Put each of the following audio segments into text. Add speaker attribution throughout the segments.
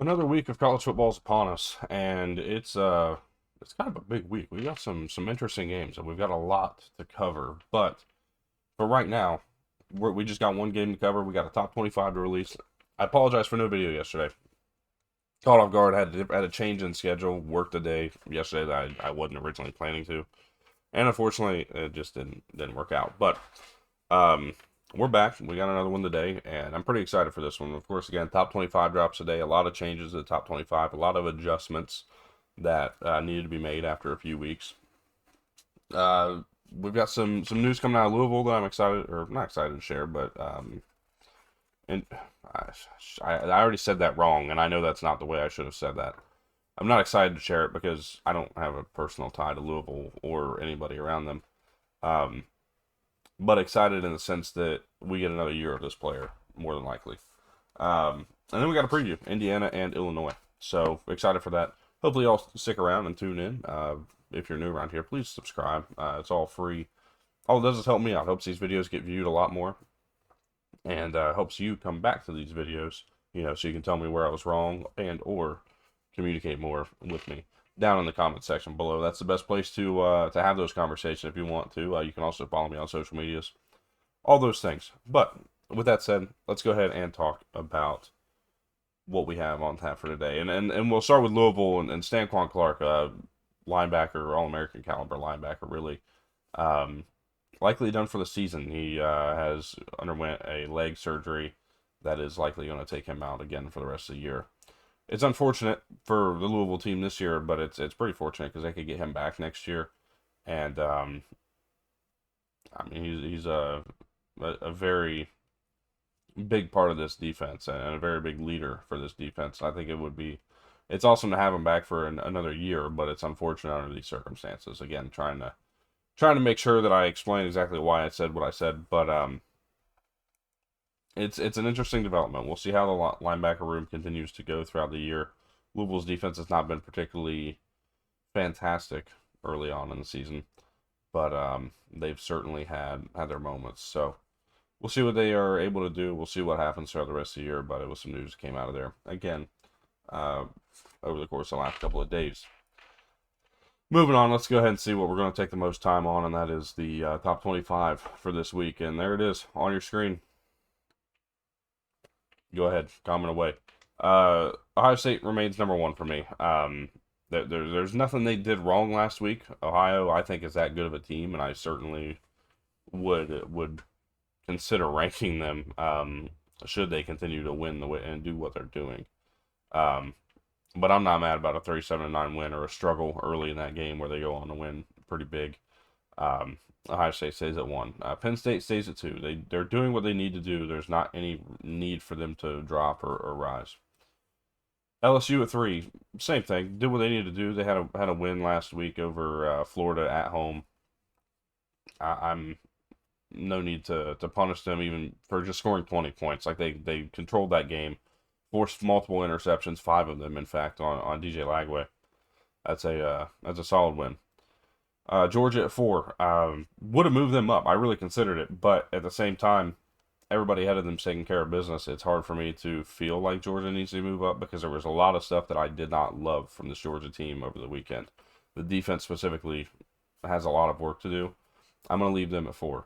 Speaker 1: Another week of college football is upon us, and it's kind of a big week. We got some interesting games, and we've got a lot to cover. But for right now, we just got one game to cover. We got a top 25 to release. I apologize for no video yesterday. Caught off guard. Had a change in schedule. Worked a day yesterday that I wasn't originally planning to, and unfortunately, it just didn't work out. But um, we're back. We got another one today, and I'm pretty excited for this one. Of course, again, top 25 drops a day. A lot of changes to the top 25. A lot of adjustments that needed to be made after a few weeks. Uh, we've got some news coming out of Louisville that I'm excited, or not excited to share, but and I, I already said that wrong, and I know that's not the way I should have said that. I'm not excited to share it because I don't have a personal tie to Louisville or anybody around them. Um, but excited in the sense that we get another year of this player, more than likely. And then we got a preview, Indiana and Illinois. So excited for that. Hopefully y'all stick around and tune in. If you're new around here, please subscribe. It's all free. All it does is help me out. Helps these videos get viewed a lot more. And helps you come back to these videos, so you can tell me where I was wrong and or communicate more with me down in the comment section below. That's the best place to have those conversations if you want to. You can also follow me on social medias, all those things. But with that said, let's go ahead and talk about what we have on tap for today. And we'll start with Louisville and Stanquan Clark, linebacker, All-American caliber linebacker, really. Um, Likely done for the season. He has underwent a leg surgery that is likely going to take him out again for the rest of the year. It's unfortunate for the Louisville team this year, but it's pretty fortunate because they could get him back next year. And I mean, he's a very big part of this defense and a very big leader for this defense. I think it's awesome to have him back for another year, but it's unfortunate under these circumstances. Again, trying to make sure that I explain exactly why I said what I said, but it's an interesting development. We'll see how the linebacker room continues to go throughout the year. Louisville's defense has not been particularly fantastic early on in the season, but they've certainly had their moments. So we'll see what they are able to do. We'll see what happens throughout the rest of the year, but it was some news that came out of there again uh, over the course of the last couple of days. Moving on, let's go ahead and see what we're going to take the most time on, and that is the top 25 for this week. And there it is on your screen. Go ahead, comment away. Ohio State remains number one for me. There's nothing they did wrong last week. Ohio, I think, is that good of a team, and I certainly would consider ranking them should they continue to win the way and do what they're doing. But I'm not mad about a 37-9 win or a struggle early in that game where they go on to win pretty big. Ohio State stays at 1. Penn State stays at 2. They're doing what they need to do. There's not any need for them to drop or rise. LSU at 3, same thing. Did what they needed to do. They had a win last week over Florida at home. I'm no need to punish them even for just scoring 20 points. Like they controlled that game, forced multiple interceptions, 5 of them in fact on DJ Lagway. That's a solid win. Georgia at 4. Would have moved them up. I really considered it, but at the same time, everybody ahead of them taking care of business. It's hard for me to feel like Georgia needs to move up because there was a lot of stuff that I did not love from this Georgia team over the weekend. The defense specifically has a lot of work to do. I'm going to leave them at 4.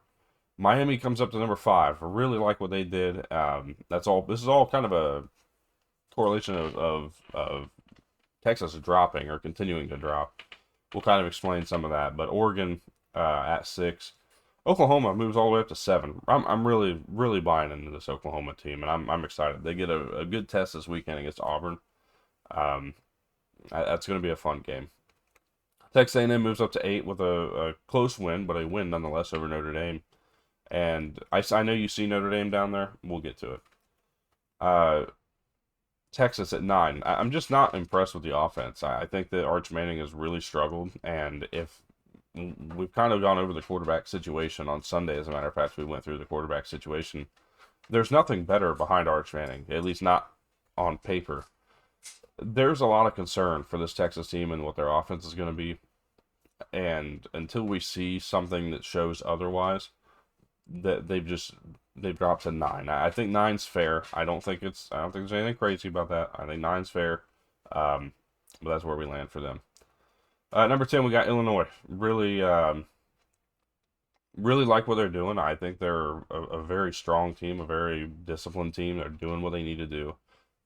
Speaker 1: Miami comes up to number 5. I really like what they did. That's all. This is all kind of a correlation of Texas dropping or continuing to drop. We'll kind of explain some of that. But Oregon at 6. Oklahoma moves all the way up to 7. I'm really buying into this Oklahoma team, and I'm excited. They get a good test this weekend against Auburn. That's going to be a fun game. Texas A&M moves up to 8 with a close win, but a win nonetheless over Notre Dame. And I know you see Notre Dame down there. We'll get to it. Texas at 9. I'm just not impressed with the offense. I think that Arch Manning has really struggled, and if we've kind of gone over the quarterback situation on Sunday, as a matter of fact, we went through the quarterback situation. There's nothing better behind Arch Manning, at least not on paper. There's a lot of concern for this Texas team and what their offense is going to be, and until we see something that shows otherwise, that they've dropped to 9. I think nine's fair. I don't think there's anything crazy about that. I think nine's fair. Um, but that's where we land for them. Number 10, we got Illinois. Really like what they're doing. I think they're a very strong team, a very disciplined team. They're doing what they need to do.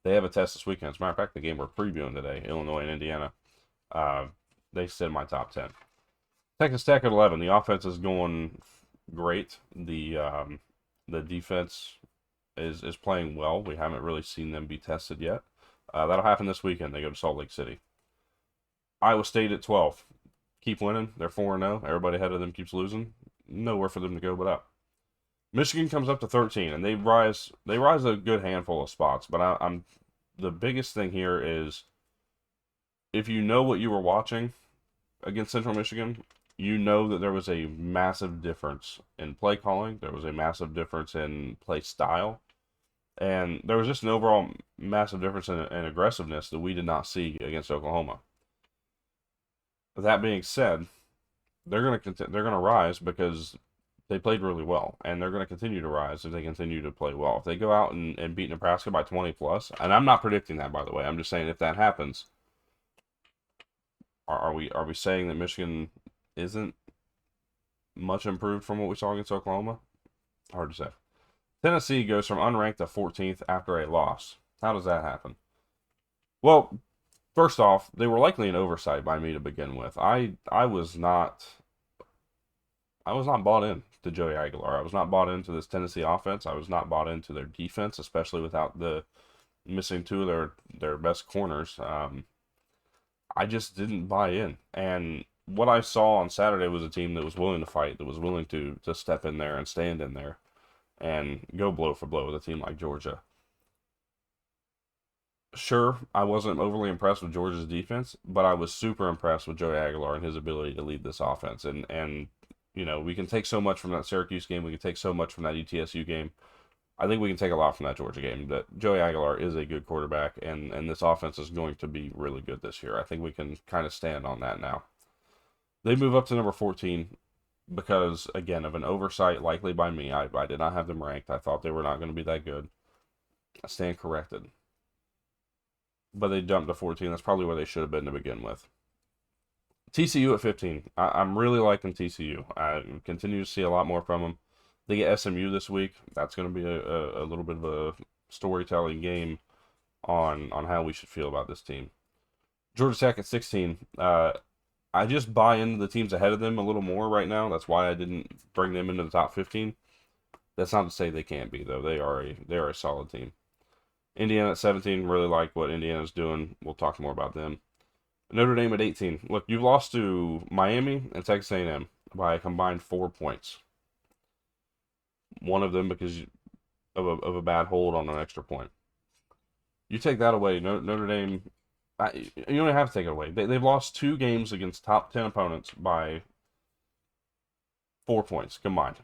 Speaker 1: They have a test this weekend. As a matter of fact, the game we're previewing today, Illinois and Indiana, uh, they sit in my top 10. Texas Tech at 11. The offense is going great. The defense is playing well. We haven't really seen them be tested yet. That'll happen this weekend. They go to Salt Lake City. Iowa State at 12. Keep winning. They're 4-0. Everybody ahead of them keeps losing. Nowhere for them to go but up. Michigan comes up to 13, and they rise a good handful of spots. But I'm the biggest thing here is if you know what you were watching against Central Michigan, you know that there was a massive difference in play calling. There was a massive difference in play style. And there was just an overall massive difference in aggressiveness that we did not see against Oklahoma. That being said, they're gonna rise because they played really well, and they're gonna continue to rise if they continue to play well. If they go out and beat Nebraska by 20 plus, and I'm not predicting that, by the way. I'm just saying if that happens, are we saying that Michigan isn't much improved from what we saw against Oklahoma? Hard to say. Tennessee goes from unranked to 14th after a loss. How does that happen? Well, first off, they were likely an oversight by me to begin with. I was not bought in to Joey Aguilar. I was not bought into this Tennessee offense. I was not bought into their defense, especially without the missing two of their best corners. I just didn't buy in. And what I saw on Saturday was a team that was willing to fight, that was willing to step in there and stand in there and go blow for blow with a team like Georgia. Sure, I wasn't overly impressed with Georgia's defense, but I was super impressed with Joey Aguilar and his ability to lead this offense. And you know, we can take so much from that Syracuse game. We can take so much from that ETSU game. I think we can take a lot from that Georgia game. That Joey Aguilar is a good quarterback, and this offense is going to be really good this year. I think we can kind of stand on that now. They move up to number 14 because, again, of an oversight likely by me. I did not have them ranked. I thought they were not going to be that good. I stand corrected. But they jumped to 14. That's probably where they should have been to begin with. TCU at 15. I'm really liking TCU. I continue to see a lot more from them. They get SMU this week. That's going to be a little bit of a storytelling game on how we should feel about this team. Georgia Tech at 16. I just buy into the teams ahead of them a little more right now. That's why I didn't bring them into the top 15. That's not to say they can't be, though. They are a solid team. Indiana at 17, really like what Indiana's doing. We'll talk more about them. Notre Dame at 18. Look, you've lost to Miami and Texas A&M by a combined 4 points. One of them because of a bad hold on an extra point. You take that away, Notre Dame, you don't have to take it away. They've lost 2 games against top 10 opponents by 4 points combined.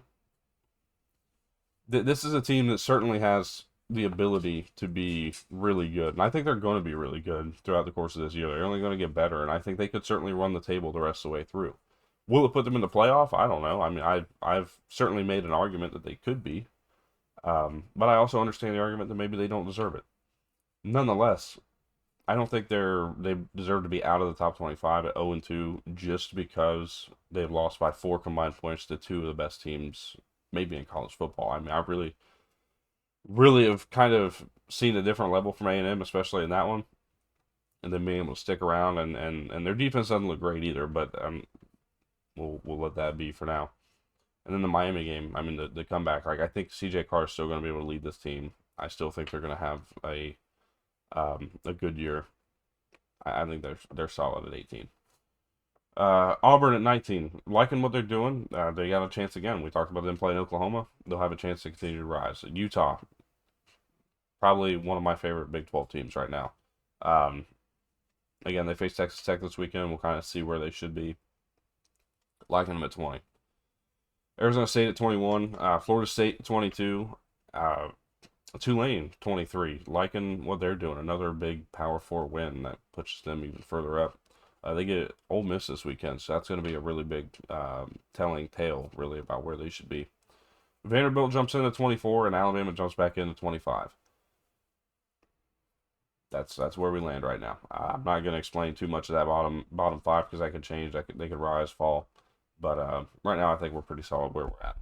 Speaker 1: This is a team that certainly has the ability to be really good. And I think they're going to be really good throughout the course of this year. They're only going to get better, and I think they could certainly run the table the rest of the way through. Will it put them in the playoff? I don't know. I mean, I've certainly made an argument that they could be. But I also understand the argument that maybe they don't deserve it. Nonetheless, I don't think they deserve to be out of the top 25 at 0-2 just because they've lost by 4 combined points to 2 of the best teams maybe in college football. I mean, I really have kind of seen a different level from A&M, especially in that one, and then being able to stick around, and their defense doesn't look great either, but we'll let that be for now. And then the Miami game, I mean, the comeback, like I think C.J. Carr is still going to be able to lead this team. I still think they're going to have a good year. I think they're solid at 18. Auburn at 19, liking what they're doing. They got a chance again. We talked about them playing Oklahoma. They'll have a chance to continue to rise. Utah, probably one of my favorite Big 12 teams right now. Again, they face Texas Tech this weekend. We'll kind of see where they should be. Liking them at 20. Arizona State at 21. Florida State at 22. Tulane 23. Liking what they're doing. Another big Power 4 win that pushes them even further up. They get Ole Miss this weekend, so that's going to be a really big telling tale, really, about where they should be. Vanderbilt jumps into 24, and Alabama jumps back into 25. That's where we land right now. I'm not going to explain too much of that bottom five because that could change. They could rise, fall, but right now I think we're pretty solid where we're at.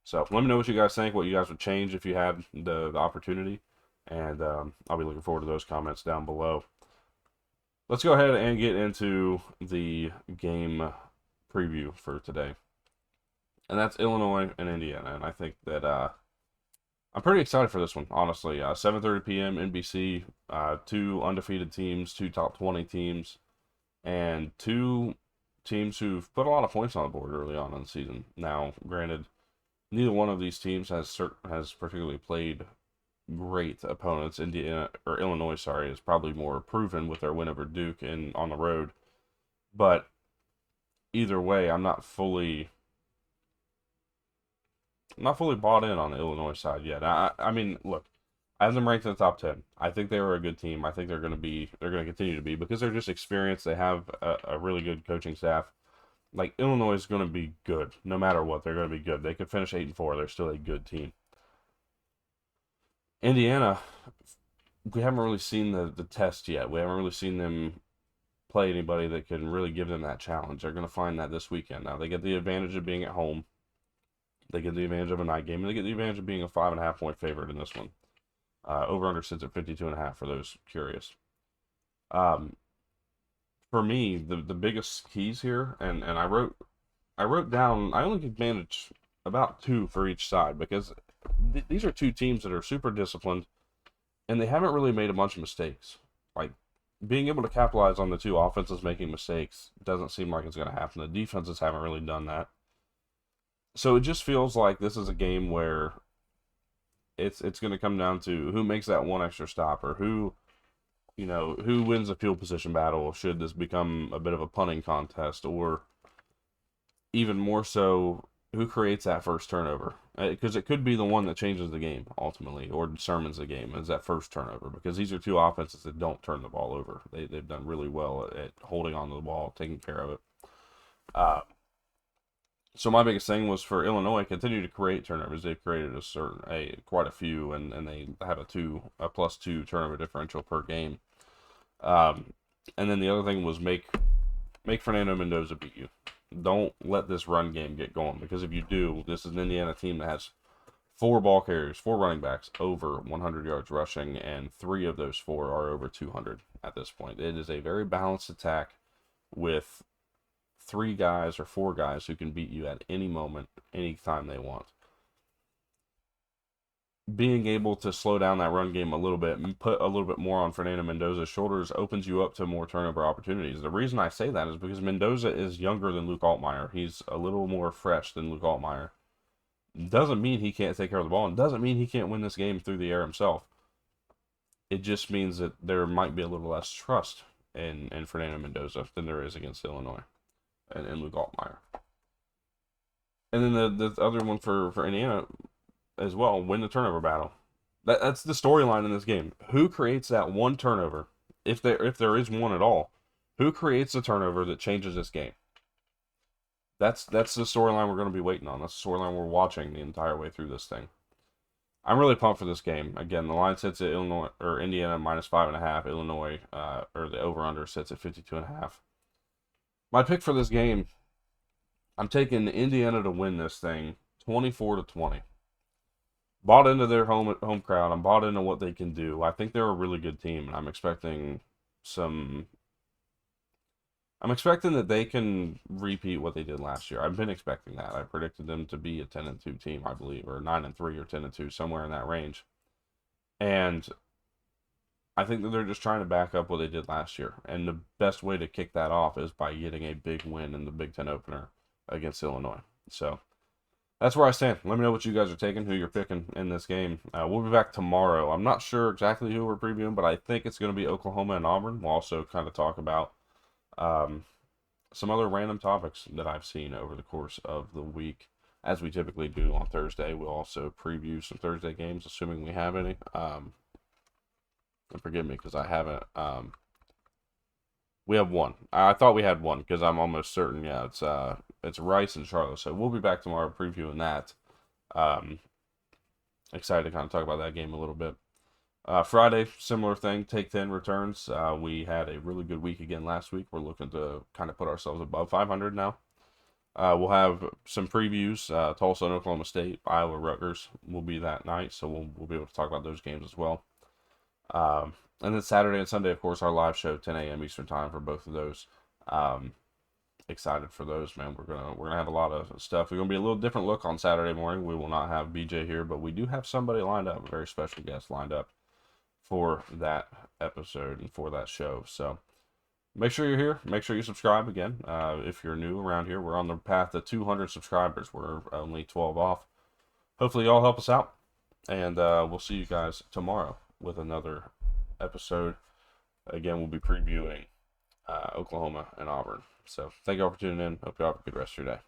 Speaker 1: So let me know what you guys think. What you guys would change if you had the opportunity, and I'll be looking forward to those comments down below. Let's go ahead and get into the game preview for today, and that's Illinois and Indiana. And I think that I'm pretty excited for this one, honestly. 7:30 p.m. NBC, two undefeated teams, two top 20 teams, and two teams who've put a lot of points on the board early on in the season. Now, granted, neither one of these teams has particularly played great opponents. Illinois, sorry, is probably more proven with their win over Duke and on the road. But either way, I'm not fully bought in on the Illinois side yet. I mean, look, I have them ranked in the top 10. I think they were a good team. I think they're going to continue to be because they're just experienced. They have a really good coaching staff. Like, Illinois is going to be good no matter what. They're going to be good. They could finish 8-4. They're still a good team. Indiana, we haven't really seen the test yet. We haven't really seen them play anybody that can really give them that challenge. They're going to find that this weekend. Now, they get the advantage of being at home. They get the advantage of a night game, and they get the advantage of being a 5.5 point favorite in this one. Over-under sits at 52.5 for those curious. For me, the biggest keys here, and I wrote down, I only could manage about two for each side because these are two teams that are super disciplined, and they haven't really made a bunch of mistakes. Like, being able to capitalize on the two offenses making mistakes doesn't seem like it's going to happen. The defenses haven't really done that. So it just feels like this is a game where it's going to come down to who makes that one extra stop, or who wins the field position battle should this become a bit of a punting contest, or even more so, who creates that first turnover. Because it could be the one that changes the game ultimately, or determines the game, is that first turnover. Because these are two offenses that don't turn the ball over. They've done really well at holding on to the ball, taking care of it. So my biggest thing was for Illinois, continue to create turnovers. They've created quite a few, and they have a +2 turnover differential per game. And then the other thing was make Fernando Mendoza beat you. Don't let this run game get going, because if you do, this is an Indiana team that has 4 ball carriers, 4 running backs over 100 yards rushing, and 3 of those 4 are over 200 at this point. It is a very balanced attack with 3 guys or 4 guys who can beat you at any moment, any time they want. Being able to slow down that run game a little bit and put a little bit more on Fernando Mendoza's shoulders opens you up to more turnover opportunities. The reason I say that is because Mendoza is younger than Luke Altmaier. He's a little more fresh than Luke Altmaier. Doesn't mean he can't take care of the ball, and doesn't mean he can't win this game through the air himself. It just means that there might be a little less trust in Fernando Mendoza than there is against Illinois and Luke Altmaier. And then the other one for Indiana as well, win the turnover battle. That's the storyline in this game. Who creates that one turnover, if there is one at all? Who creates the turnover that changes this game? That's the storyline we're going to be waiting on. That's the storyline we're watching the entire way through this thing. I'm really pumped for this game. Again, the line sits at Indiana -5.5. Illinois, or the over/under sits at 52.5. My pick for this game, I'm taking Indiana to win this thing 24-20. Bought into their home crowd. I'm bought into what they can do. I think they're a really good team, and I'm expecting that they can repeat what they did last year. I've been expecting that. I predicted them to be a 10-2 team, I believe, or 9-3 or 10-2, somewhere in that range. And I think that they're just trying to back up what they did last year. And the best way to kick that off is by getting a big win in the Big Ten opener against Illinois. So that's where I stand. Let me know what you guys are taking, who you're picking in this game. We'll be back tomorrow. I'm not sure exactly who we're previewing, but I think it's going to be Oklahoma and Auburn. We'll also kind of talk about some other random topics that I've seen over the course of the week, as we typically do on Thursday. We'll also preview some Thursday games, assuming we have any. And forgive me because I haven't. We have one. I thought we had one because I'm almost certain. Yeah, it's Rice and Charlotte. So we'll be back tomorrow previewing that. Um, excited to kind of talk about that game a little bit. Friday, similar thing. Take 10 returns. We had a really good week again last week. We're looking to kind of put ourselves above 500 now. We'll have some previews. Tulsa and Oklahoma State, Iowa, Rutgers will be that night, so we'll be able to talk about those games as well. And then Saturday and Sunday, of course, our live show, 10 a.m. Eastern time for both of those. Excited for those, man. We're gonna have a lot of stuff. We're gonna be a little different look on Saturday morning. We will not have BJ here, but we do have somebody lined up, a very special guest lined up for that episode and for that show. So make sure you're here. Make sure you subscribe again. If you're new around here, we're on the path to 200 subscribers. We're only 12 off. Hopefully, y'all help us out, and we'll see you guys tomorrow with another episode. Again, we'll be previewing Oklahoma and Auburn. So thank you all for tuning in. Hope you all have a good rest of your day.